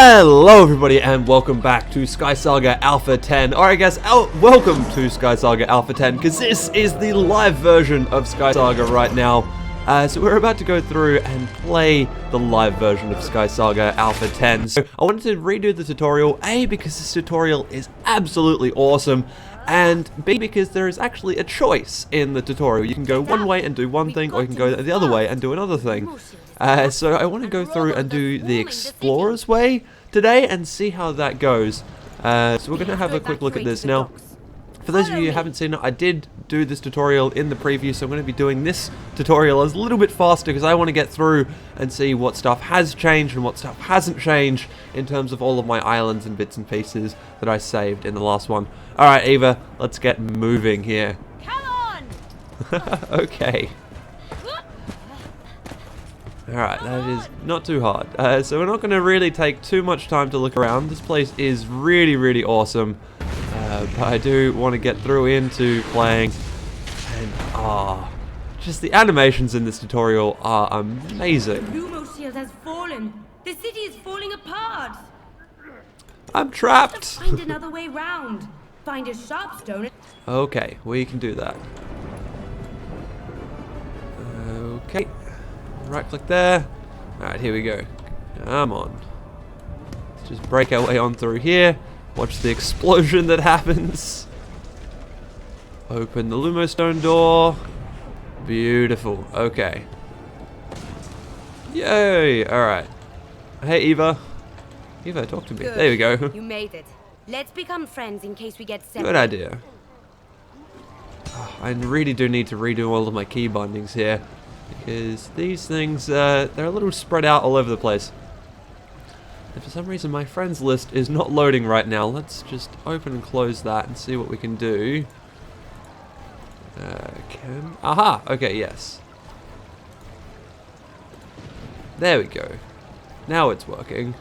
Hello everybody and welcome back to SkySaga Alpha 10, or I guess welcome to SkySaga Alpha 10, because this is the live version of SkySaga right now. So we're about to go through and play the live version of SkySaga Alpha 10. So I wanted to redo the tutorial, A, because this tutorial is absolutely awesome, and B, because there is actually a choice in the tutorial. You can go one way and do one thing, or you can go the other way and do another thing. So I want to go through and do the Explorer's way today and see how that goes. So we're going to have a quick look at this. Now, for those of you who haven't seen it, I did do this tutorial in the preview, so I'm going to be doing this tutorial a little bit faster because I want to get through and see what stuff has changed and what stuff hasn't changed in terms of all of my islands and bits and pieces that I saved in the last one. Alright, Eva, let's get moving here. Come on! Okay. Alright, that is not too hard. So we're not going to really take too much time to look around. This place is really, really awesome. But I do want to get through into playing. And, just the animations in this tutorial are amazing. The Lumo shield has fallen. The city is falling apart. I'm trapped. Let's find another way round. Find a sharp stone. Okay, we can do that. Okay. Right click there. Alright, here we go. Come on. Let's just break our way on through here. Watch the explosion that happens. Open the Lumo stone door. Beautiful. Okay. Yay! Alright. Hey, Eva. Eva, talk to me. Good. There we go. You made it. Let's become friends in case we get separated. Good idea. I really do need to redo all of my key bindings here, because these things, they're a little spread out all over the place. And for some reason my friends list is not loading right now. Let's just open and close that and see what we can do. Aha! Okay, yes. There we go. Now it's working.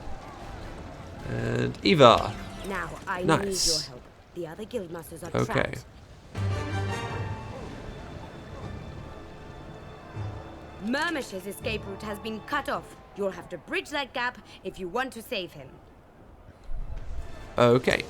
And Eva. Now I Nice. need your help. The other guild masters are Okay. trapped. Murmish's escape route has been cut off. You'll have to bridge that gap if you want to save him. Okay.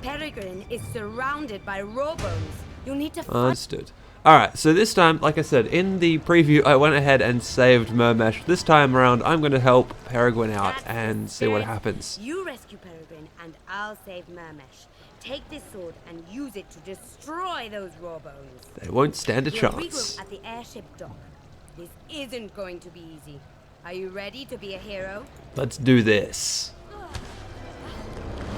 Peregrine is surrounded by raw bones. You'll need to find... Understood. Alright, so this time, like I said, in the preview, I went ahead and saved Mermesh. This time around, I'm going to help Peregrine out and see what happens. You rescue Peregrine, and I'll save Mermesh. Take this sword and use it to destroy those raw bones. They won't stand a We'll chance. regroup at the airship dock. This isn't going to be easy. Are you ready to be a hero? Let's do this.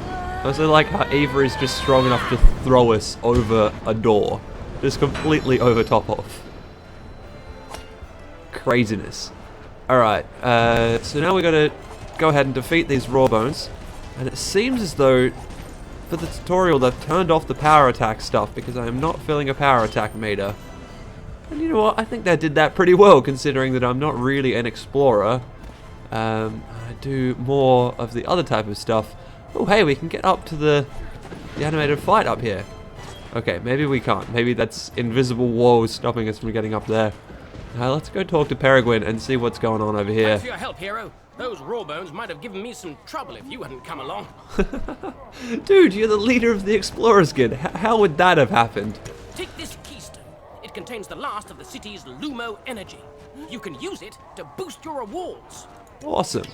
I also like how Eva is just strong enough to throw us over a door. Just completely over top of. Craziness. Alright, so now we gotta go ahead and defeat these raw bones. And it seems as though for the tutorial they've turned off the power attack stuff because I am not filling a power attack meter. And you know what, I think they did that pretty well considering that I'm not really an explorer. I do more of the other type of stuff. Oh hey, we can get up to the animated fight up here. Okay, maybe we can't. Maybe that's invisible walls stopping us from getting up there. Now let's go talk to Peregrine and see what's going on over here. Thanks for your help, hero. Those raw bones might have given me some trouble if you hadn't come along. Dude, you're the leader of the Explorers Guild. How would that have happened? Take this keystone. It contains the last of the city's Lumo energy. You can use it to boost your rewards. Awesome.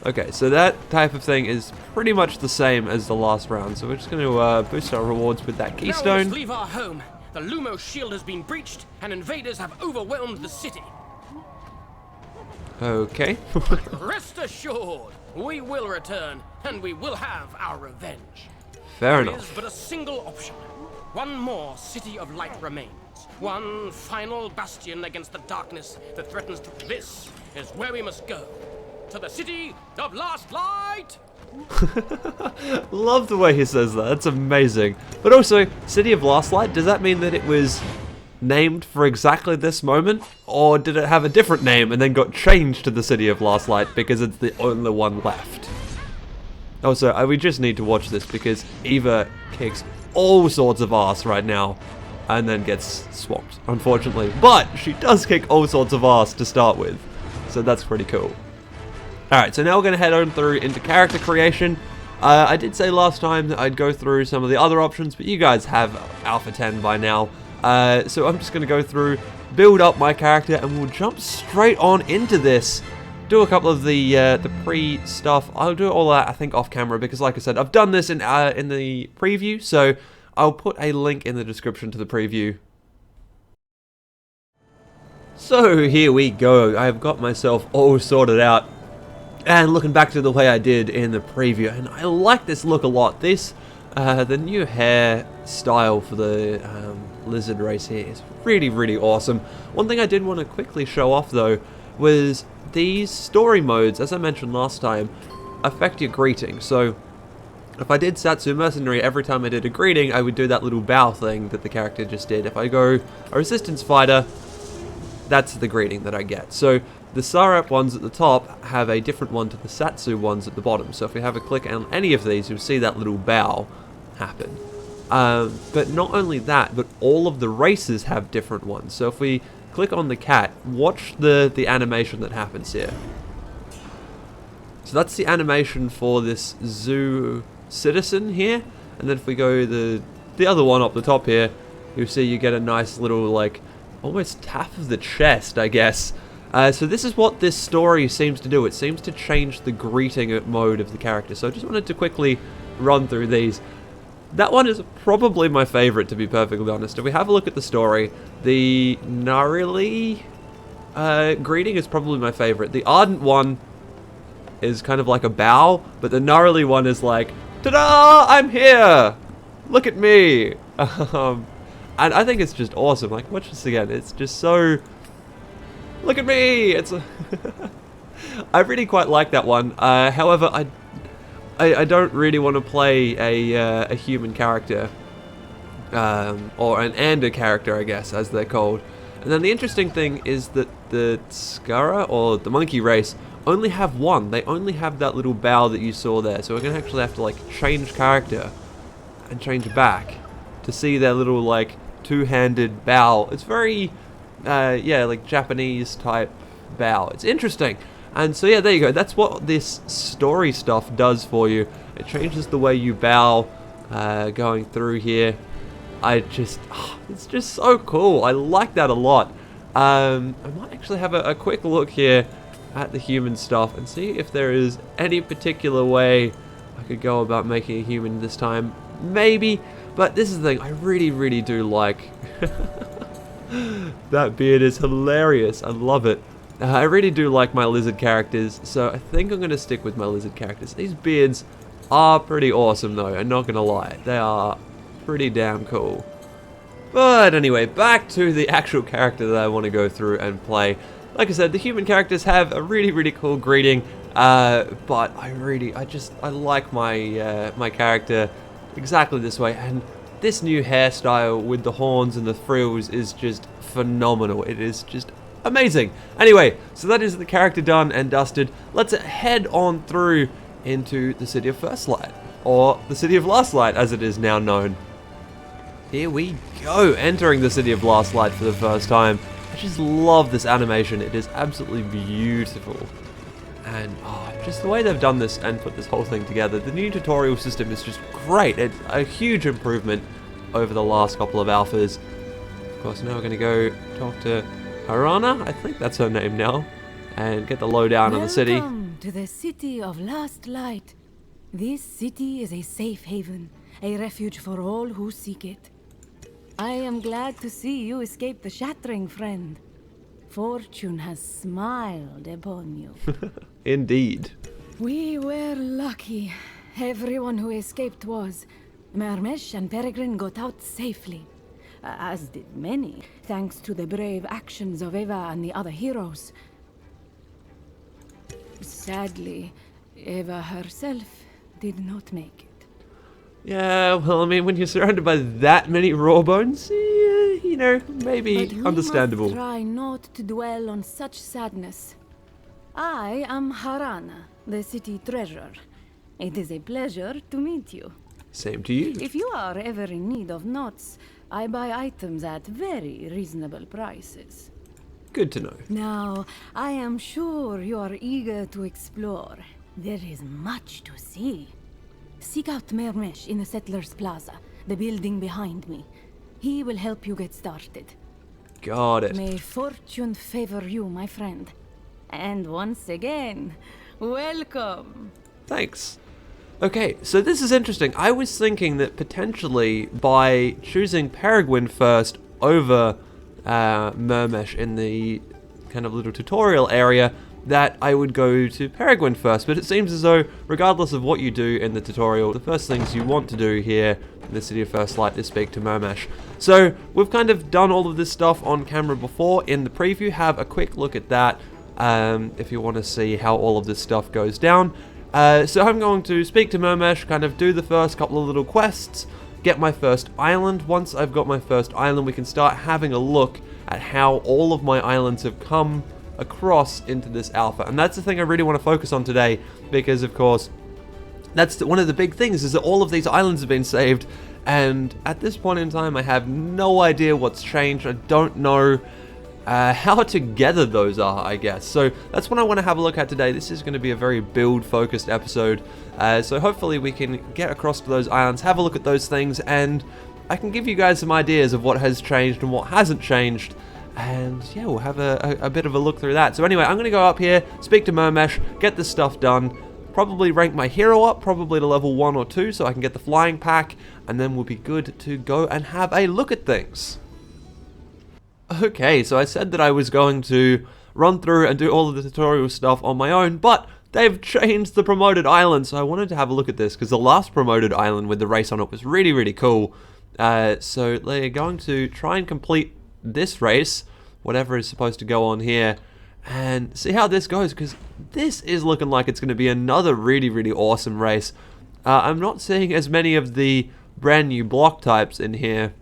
Okay, so that type of thing is pretty much the same as the last round. So we're just going to boost our rewards with that Now keystone. let's leave our home. The Lumo shield has been breached, and invaders have overwhelmed the city. Okay. Rest assured, we will return, and we will have our revenge. Fair There is enough. but a single option. One more City of Light remains. One final bastion against the darkness that threatens to... This is where we must go. To the City of Last Light! Love the way he says that. That's amazing. But also, City of Last Light, does that mean that it was named for exactly this moment? Or did it have a different name and then got changed to the City of Last Light because it's the only one left? Also, we just need to watch this because Eva kicks all sorts of ass right now. and then gets swamped, unfortunately. But she does kick all sorts of ass to start with, so that's pretty cool. Alright, so now we're going to head on through into character creation. I did say last time that I'd go through some of the other options, but you guys have Alpha 10 by now. So I'm just going to go through, build up my character, and we'll jump straight on into this. Do a couple of the pre-stuff. I'll do all that, I think, off camera, because like I said, I've done this in the preview, so I'll put a link in the description to the preview. So here we go. I've got myself all sorted out. And looking back to the way I did in the preview, and I like this look a lot. This, the new hair style for the lizard race here is really, really awesome. One thing I did want to quickly show off though was these story modes, as I mentioned last time, affect your greeting. So if I did Satsu Mercenary, every time I did a greeting, I would do that little bow thing that the character just did. If I go a Resistance Fighter, that's the greeting that I get. So the Sarap ones at the top have a different one to the Satsu ones at the bottom. So if we have a click on any of these, you'll see that little bow happen. But not only that, but all of the races have different ones. So if we click on the cat, watch the animation that happens here. So that's the animation for this zoo citizen here. And then if we go the other one up the top here, you'll see you get a nice little, like, almost tap of the chest, I guess. So this is what this story seems to do. It seems to change the greeting mode of the character. So I just wanted to quickly run through these. That one is probably my favorite, to be perfectly honest. If we have a look at the story, the Narili greeting is probably my favorite. The Ardent one is kind of like a bow, but the Narili one is like, ta-da! I'm here! Look at me! And I think it's just awesome. Like, watch this again. It's just so... Look at me! It's I really quite like that one. However, I don't really want to play a human character, or an Ander character, I guess, as they're called. And then the interesting thing is that the Skara, or the monkey race, only have one. They only have that little bow that you saw there. So we're gonna actually have to like change character and change back to see their little like two-handed bow. It's very yeah, like Japanese type bow. It's interesting. And so yeah, there you go. That's what this story stuff does for you. It changes the way you bow going through here. It's just so cool. I like that a lot. I might actually have a quick look here at the human stuff and see if there is any particular way I could go about making a human this time. Maybe, but this is the thing. I really, really do like that beard is hilarious. I love it. I really do like my lizard characters, so I think I'm going to stick with my lizard characters. These beards are pretty awesome though, I'm not going to lie. They are pretty damn cool. But anyway, back to the actual character that I want to go through and play. Like I said, the human characters have a really, really cool greeting, but I like my my character exactly this way, and this new hairstyle with the horns and the frills is just phenomenal. It is just amazing. Anyway, so that is the character done and dusted. Let's head on through into the City of First Light, or the City of Last Light as it is now known. Here we go, entering the City of Last Light for the first time. I just love this animation. It is absolutely beautiful. And just the way they've done this and put this whole thing together. The new tutorial system is just great. It's a huge improvement over the last couple of alphas. Of course, now we're going to go talk to Harana, I think that's her name now, and get the lowdown on the city. Welcome to the City of Last Light. This city is a safe haven, a refuge for all who seek it. I am glad to see you escape the shattering, friend. Fortune has smiled upon you. Indeed. We were lucky. Everyone who escaped was. Mermesh and Peregrine got out safely, as did many, thanks to the brave actions of Eva and the other heroes. Sadly, Eva herself did not make it. Yeah, well, I mean, when you're surrounded by that many raw bones, you know, maybe But understandable. we must try not to dwell on such sadness. I am Harana, the city treasurer. It is a pleasure to meet you. Same to you. If you are ever in need of knots, I buy items at very reasonable prices. Good to know. Now, I am sure you are eager to explore. There is much to see. Seek out Mermesh in the Settlers Plaza, the building behind me. He will help you get started. Got it. May fortune favor you, my friend. And once again, welcome. Thanks. Okay, so this is interesting. I was thinking that potentially by choosing Peregrine first over Mermesh in the kind of little tutorial area, that I would go to Peregrine first, but it seems as though regardless of what you do in the tutorial, the first things you want to do here in the City of First Light is speak to Mermesh. So we've kind of done all of this stuff on camera before in the preview. Have a quick look at that if you want to see how all of this stuff goes down. So I'm going to speak to Mermesh, kind of do the first couple of little quests, get my first island. Once I've got my first island, we can start having a look at how all of my islands have come across into this alpha. And that's the thing I really want to focus on today, because of course that's one of the big things, is that all of these islands have been saved, and at this point in time I have no idea what's changed. I don't know how together those are, I guess. So that's what I want to have a look at today. This is going to be a very build focused episode, so hopefully we can get across to those islands, have a look at those things, and I can give you guys some ideas of what has changed and what hasn't changed. And yeah, we'll have a bit of a look through that. So anyway, I'm going to go up here, speak to Mermesh, get this stuff done, probably rank my hero up, probably to level 1 or 2, so I can get the flying pack, and then we'll be good to go and have a look at things. Okay, so I said that I was going to run through and do all of the tutorial stuff on my own, but they've changed the promoted island, so I wanted to have a look at this, because the last promoted island with the race on it was really, really cool. So they're going to try and complete this race, whatever is supposed to go on here, and see how this goes, because this is looking like it's going to be another really, really awesome race. I'm not seeing as many of the brand new block types in here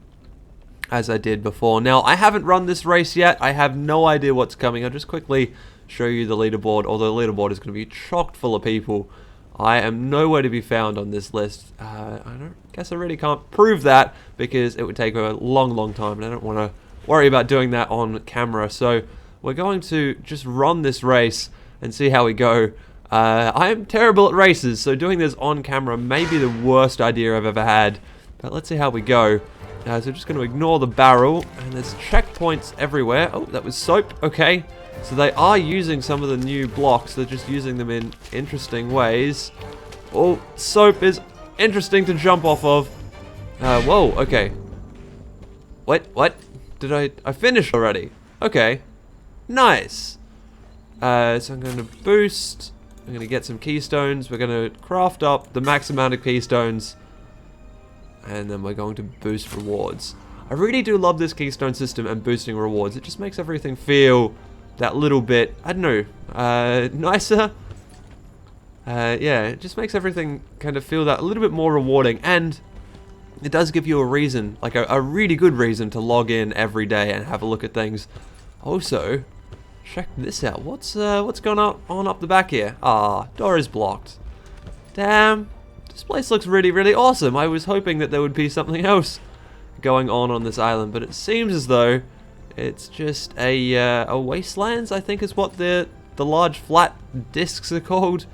as I did before. Now, I haven't run this race yet. I have no idea what's coming. I'll just quickly show you the leaderboard, although the leaderboard is going to be chocked full of people. I am nowhere to be found on this list. I guess I really can't prove that, because it would take a long, long time, and I don't want to worry about doing that on camera. So we're going to just run this race and see how we go. I am terrible at races, so doing this on camera may be the worst idea I've ever had, but let's see how we go. So just going to ignore the barrel, and there's checkpoints everywhere. Oh, that was soap. Okay, so they are using some of the new blocks. They're just using them in interesting ways. Oh, soap is interesting to jump off of. Whoa, okay. What? Did I finished already? Okay. Nice. So I'm going to boost. I'm going to get some keystones. We're going to craft up the max amount of keystones. And then we're going to boost rewards. I really do love this keystone system and boosting rewards. It just makes everything feel that little bit, I don't know, nicer. Yeah, it just makes everything kind of feel that a little bit more rewarding. And it does give you a reason, like a really good reason to log in every day and have a look at things. Also, check this out. What's going on up the back here? Ah, door is blocked. Damn, this place looks really, really awesome. I was hoping that there would be something else going on this island, but it seems as though it's just a wastelands, I think is what the large flat discs are called.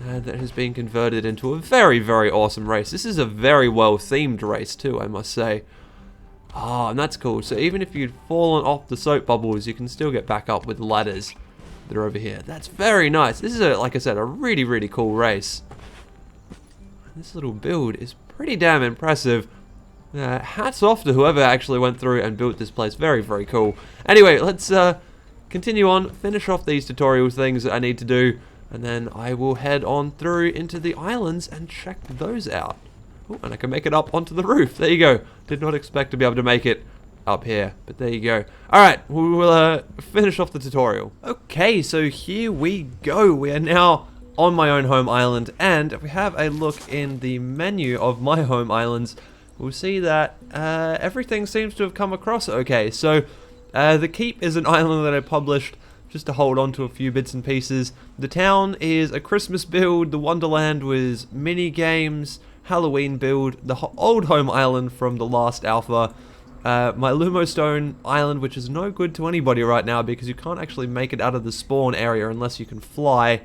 That has been converted into a very, very awesome race. This is a very well themed race too, I must say. Ah, and that's cool. So even if you'd fallen off the soap bubbles, you can still get back up with ladders that are over here. That's very nice. This is, like I said, a really, really cool race. This little build is pretty damn impressive. Hats off to whoever actually went through and built this place. Very, very cool. Anyway, let's continue on, finish off these tutorial things that I need to do, and then I will head on through into the islands and check those out. Ooh, and I can make it up onto the roof. There you go. Did not expect to be able to make it up here, but there you go. Alright, we will finish off the tutorial. Okay, so here we go. We are now on my own home island, and if we have a look in the menu of my home islands, we'll see that everything seems to have come across okay. So the Keep is an island that I published just to hold on to a few bits and pieces. The town is a Christmas build. The Wonderland was mini games, Halloween build. The old home island from the last alpha my Lumostone island, which is no good to anybody right now because you can't actually make it out of the spawn area unless you can fly.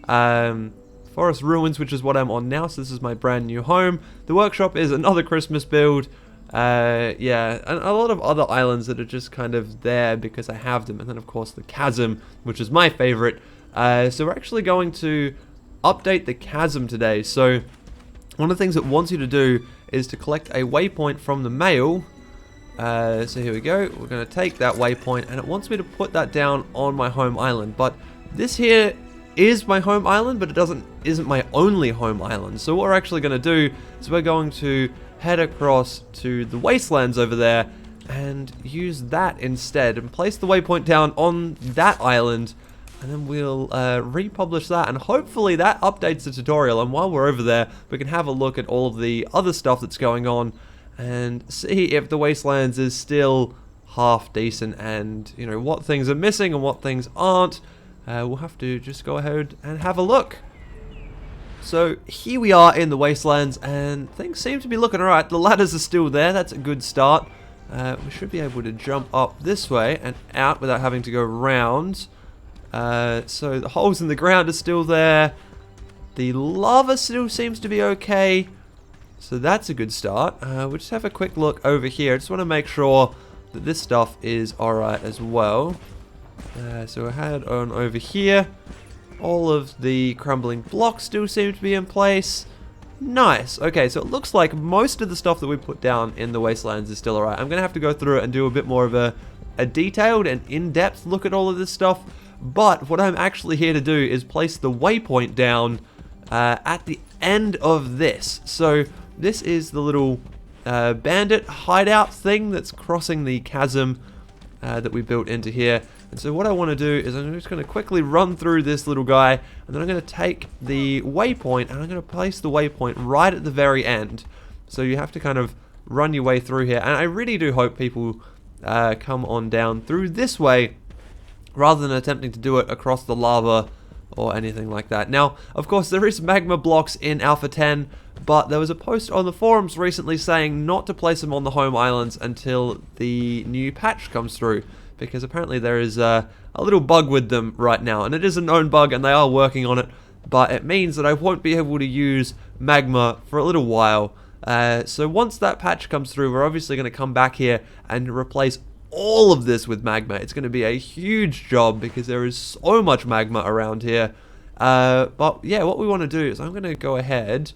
Forest Ruins, which is what I'm on now, so this is my brand new home. The workshop is another Christmas build. Yeah, and a lot of other islands that are just kind of there because I have them. And then, of course, the Chasm, which is my favorite. So we're actually going to update the Chasm today. So one of the things it wants you to do is to collect a waypoint from the mail. So here we go. We're going to take that waypoint, and it wants me to put that down on my home island. But this here is my home island, but it isn't my only home island. So what we're actually going to do is we're going to head across to the wastelands over there and use that instead and place the waypoint down on that island, and then we'll republish that, and hopefully that updates the tutorial. And while we're over there, we can have a look at all of the other stuff that's going on and see if the wastelands is still half decent, and you know what things are missing and what things aren't. We'll have to just go ahead and have a look. So here we are in the wastelands, and things seem to be looking alright. The ladders are still there. That's a good start. We should be able to jump up this way and out without having to go around. So the holes in the ground are still there. The lava still seems to be okay. So that's a good start. We'll just have a quick look over here. I just want to make sure that this stuff is alright as well. So we'll head on over here. All of the crumbling blocks still seem to be in place. Nice. Okay, so it looks like most of the stuff that we put down in the wastelands is still alright. I'm going to have to go through it and do a bit more of a detailed and in-depth look at all of this stuff. But what I'm actually here to do is place the waypoint down at the end of this. So this is the little bandit hideout thing that's crossing the chasm that we built into here. And so what I want to do is I'm just going to quickly run through this little guy, and then I'm going to take the waypoint and I'm going to place the waypoint right at the very end. So you have to kind of run your way through here, and I really do hope people come on down through this way rather than attempting to do it across the lava or anything like that. Now, of course, there is Magma Blocks in Alpha 10, but there was a post on the forums recently saying not to place them on the home islands until the new patch comes through, because apparently there is a little bug with them right now, and it is a known bug and they are working on it, but it means that I won't be able to use magma for a little while. So once that patch comes through, we're obviously going to come back here and replace all of this with magma. It's going to be a huge job because there is so much magma around here. But yeah, what we want to do is I'm going to go ahead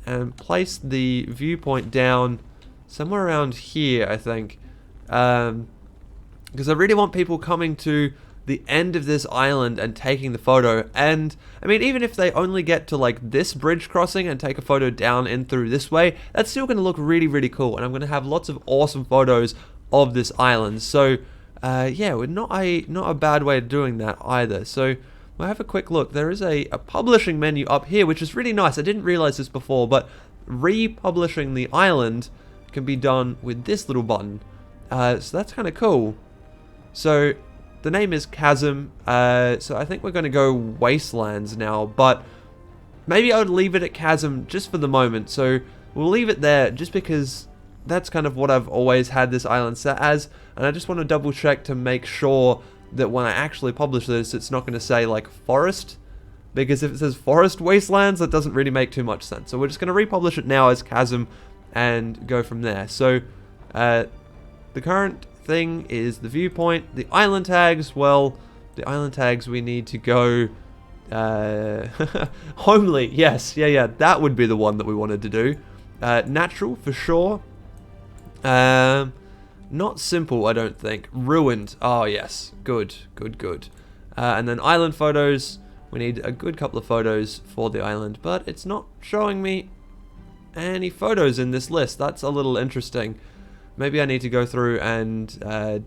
and place the viewpoint down somewhere around here, I think. Because I really want people coming to the end of this island and taking the photo. And I mean, even if they only get to like this bridge crossing and take a photo down in through this way, that's still going to look really, really cool. And I'm going to have lots of awesome photos of this island. So yeah, we're not a bad way of doing that either. So we'll have a quick look. There is a publishing menu up here, which is really nice. I didn't realize this before, but republishing the island can be done with this little button. So that's kind of cool. So the name is Chasm, so I think we're going to go Wastelands now, but maybe I would leave it at Chasm just for the moment. So we'll leave it there just because that's kind of what I've always had this island set as, and I just want to double check to make sure that when I actually publish this, it's not going to say like Forest, because if it says Forest Wastelands, that doesn't really make too much sense. So we're just going to republish it now as Chasm and go from there. So the current thing is the viewpoint. The island tags, well, the island tags we need to go homely. Yes, yeah, that would be the one that we wanted to do. Natural for sure. Not simple, I don't think. Ruined. Oh yes, good. And then island photos. We need a good couple of photos for the island, but it's not showing me any photos in this list. That's a little interesting. Maybe I need to go through and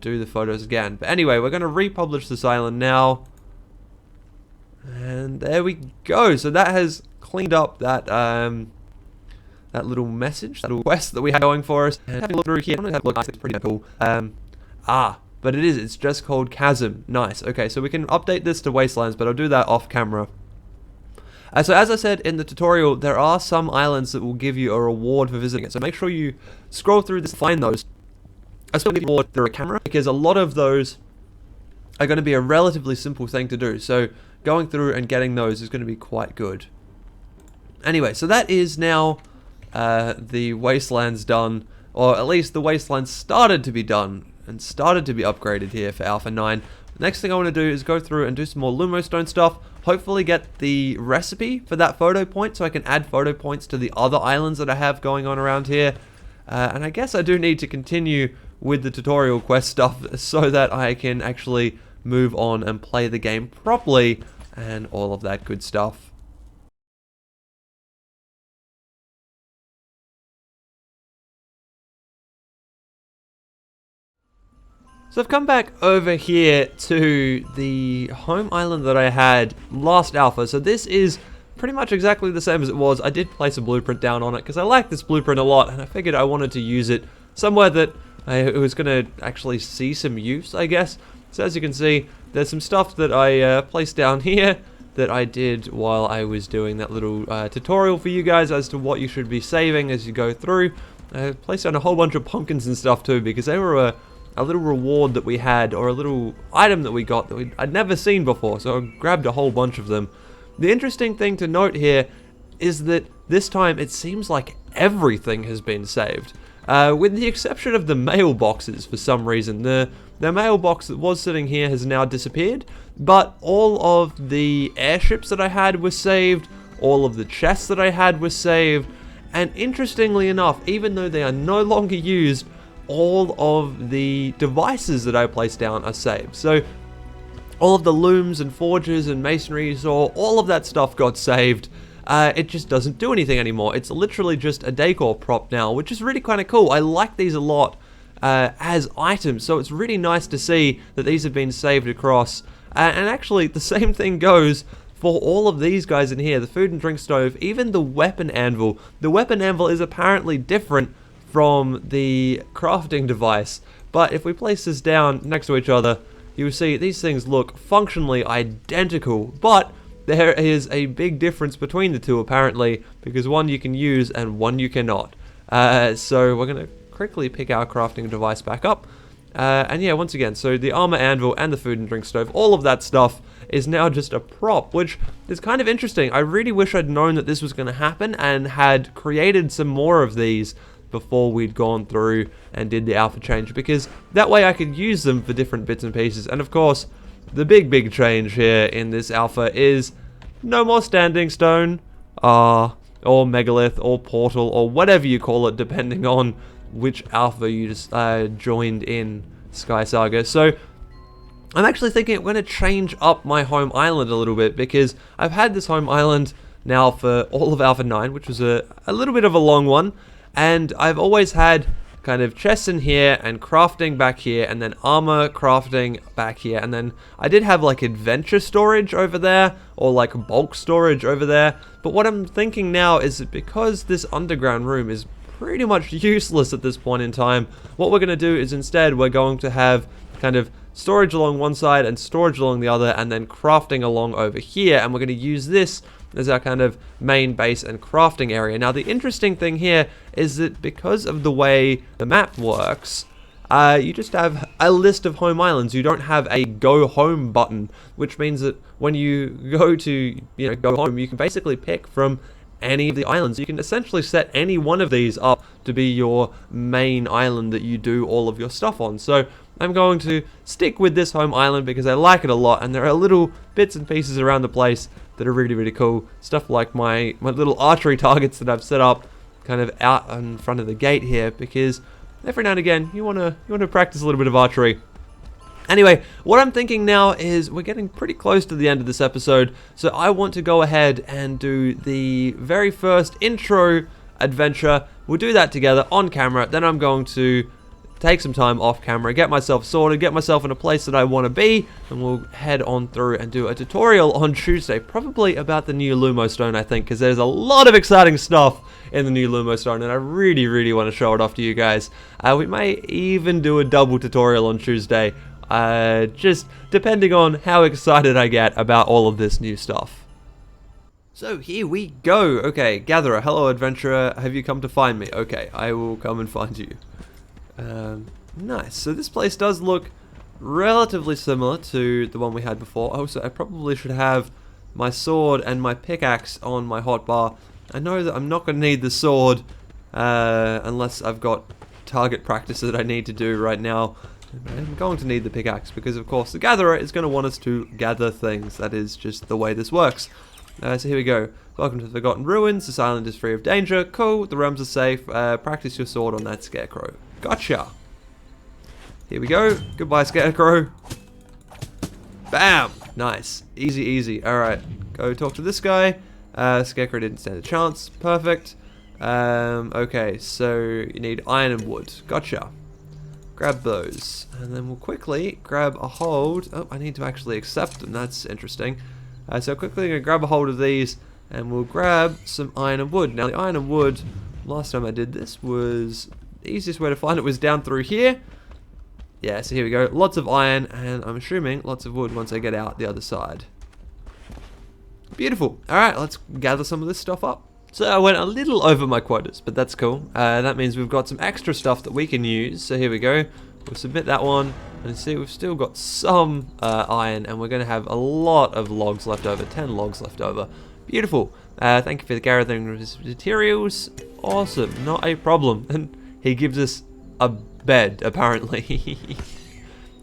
do the photos again. But anyway, we're going to republish this island now. And there we go. So that has cleaned up that that little message, that little quest that we had going for us. And having a look through here, I'm going to have a look. Nice, it's pretty cool. But it's just called Chasm. Nice. Okay, so we can update this to Wastelands, but I'll do that off camera. So as I said in the tutorial, there are some islands that will give you a reward for visiting it. So make sure you scroll through this, find those. I still need more through a camera, because a lot of those are going to be a relatively simple thing to do. So going through and getting those is going to be quite good. Anyway, so that is now the wastelands done, or at least the wastelands started to be done and started to be upgraded here for Alpha 9. The next thing I want to do is go through and do some more Lumostone stuff, hopefully get the recipe for that photo point so I can add photo points to the other islands that I have going on around here. And I guess I do need to continue with the tutorial quest stuff so that I can actually move on and play the game properly and all of that good stuff. So I've come back over here to the home island that I had last alpha. So this is pretty much exactly the same as it was. I did place a blueprint down on it because I like this blueprint a lot, and I figured I wanted to use it somewhere that I was going to actually see some use, I guess. So as you can see, there's some stuff that I placed down here that I did while I was doing that little tutorial for you guys as to what you should be saving as you go through. I placed down a whole bunch of pumpkins and stuff too, because they were a little reward that we had, or a little item that we got that I'd never seen before, so I grabbed a whole bunch of them. The interesting thing to note here is that this time it seems like everything has been saved. With the exception of the mailboxes for some reason. The mailbox that was sitting here has now disappeared, but all of the airships that I had were saved, all of the chests that I had were saved, and interestingly enough, even though they are no longer used, all of the devices that I placed down are saved. So all of the looms and forges and masonry saw, all of that stuff got saved. It just doesn't do anything anymore. It's literally just a decor prop now, which is really kind of cool. I like these a lot as items, so it's really nice to see that these have been saved across. And actually, the same thing goes for all of these guys in here, the food and drink stove, even the weapon anvil. The weapon anvil is apparently different from the crafting device, but if we place this down next to each other, you will see these things look functionally identical, but there is a big difference between the two apparently, because one you can use and one you cannot. So we're going to quickly pick our crafting device back up, and yeah, once again, so the armor anvil and the food and drink stove, all of that stuff is now just a prop, which is kind of interesting. I really wish I'd known that this was going to happen and had created some more of these before we'd gone through and did the alpha change, because that way I could use them for different bits and pieces. And of course, the big change here in this alpha is no more standing stone, or megalith, or portal, or whatever you call it, depending on which alpha you just joined in SkySaga. So I'm actually thinking I'm going to change up my home island a little bit, because I've had this home island now for all of Alpha 9, which was a little bit of a long one. And I've always had kind of chests in here and crafting back here, and then armor crafting back here, and then I did have like adventure storage over there, or like bulk storage over there. But what I'm thinking now is that because this underground room is pretty much useless at this point in time, what we're going to do is instead we're going to have kind of storage along one side and storage along the other, and then crafting along over here, and we're going to use this as our kind of main base and crafting area. Now the interesting thing here is that because of the way the map works, you just have a list of home islands. You don't have a go home button, which means that when you go to go home, you can basically pick from any of the islands. You can essentially set any one of these up to be your main island that you do all of your stuff on. So I'm going to stick with this home island because I like it a lot, and there are little bits and pieces around the place that are really cool. Stuff like my little archery targets that I've set up kind of out in front of the gate here, because every now and again you want to practice a little bit of archery. Anyway, what I'm thinking now is we're getting pretty close to the end of this episode, so I want to go ahead and do the very first intro adventure. We'll do that together on camera, then I'm going to take some time off camera, get myself sorted, get myself in a place that I want to be, and we'll head on through and do a tutorial on Tuesday, probably about the new Lumostone, I think, because there's a lot of exciting stuff in the new Lumostone, and I really want to show it off to you guys. We may even do a double tutorial on Tuesday, just depending on how excited I get about all of this new stuff. So here we go. Okay, Gatherer, hello adventurer, have you come to find me? Okay, I will come and find you. Nice. So this place does look relatively similar to the one we had before. Also, I probably should have my sword and my pickaxe on my hotbar. I know that I'm not going to need the sword unless I've got target practice that I need to do right now. I'm going to need the pickaxe because, of course, the gatherer is going to want us to gather things. That is just the way this works. So here we go. Welcome to the Forgotten Ruins. This island is free of danger. Cool. The realms are safe. Practice your sword on that scarecrow. Gotcha. Here we go. Goodbye, scarecrow. Bam. Nice. Easy, easy. Alright. Go talk to this guy. Scarecrow didn't stand a chance. Perfect. Okay, so you need iron and wood. Gotcha. Grab those. And then we'll quickly grab a hold. Oh, I need to actually accept them. That's interesting. So quickly I'm going to grab a hold of these and we'll grab some iron and wood. Now the iron and wood, last time I did this was, the easiest way to find it was down through here. Yeah, so here we go. Lots of iron and I'm assuming lots of wood once I get out the other side. Beautiful. Alright, let's gather some of this stuff up. So I went a little over my quotas, but that's cool. That means we've got some extra stuff that we can use. So here we go. We'll submit that one. And see, we've still got some iron, and we're going to have a lot of logs left over. 10 logs left over. Beautiful. Thank you for the gathering of materials. Awesome. Not a problem. And he gives us a bed, apparently.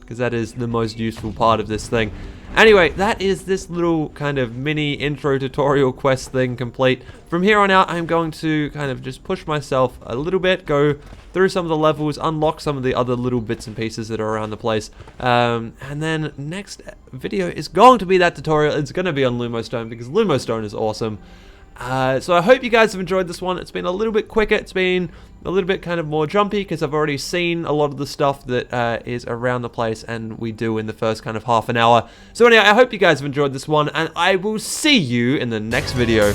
Because that is the most useful part of this thing. Anyway, that is this little kind of mini intro tutorial quest thing complete. From here on out, I'm going to kind of just push myself a little bit, go through some of the levels, unlock some of the other little bits and pieces that are around the place. And then next video is going to be that tutorial. It's going to be on Lumostone because Lumostone is awesome. So I hope you guys have enjoyed this one. It's been a little bit quicker. It's been a little bit kind of more jumpy because I've already seen a lot of the stuff that is around the place and we do in the first kind of half an hour. So anyway, I hope you guys have enjoyed this one and I will see you in the next video.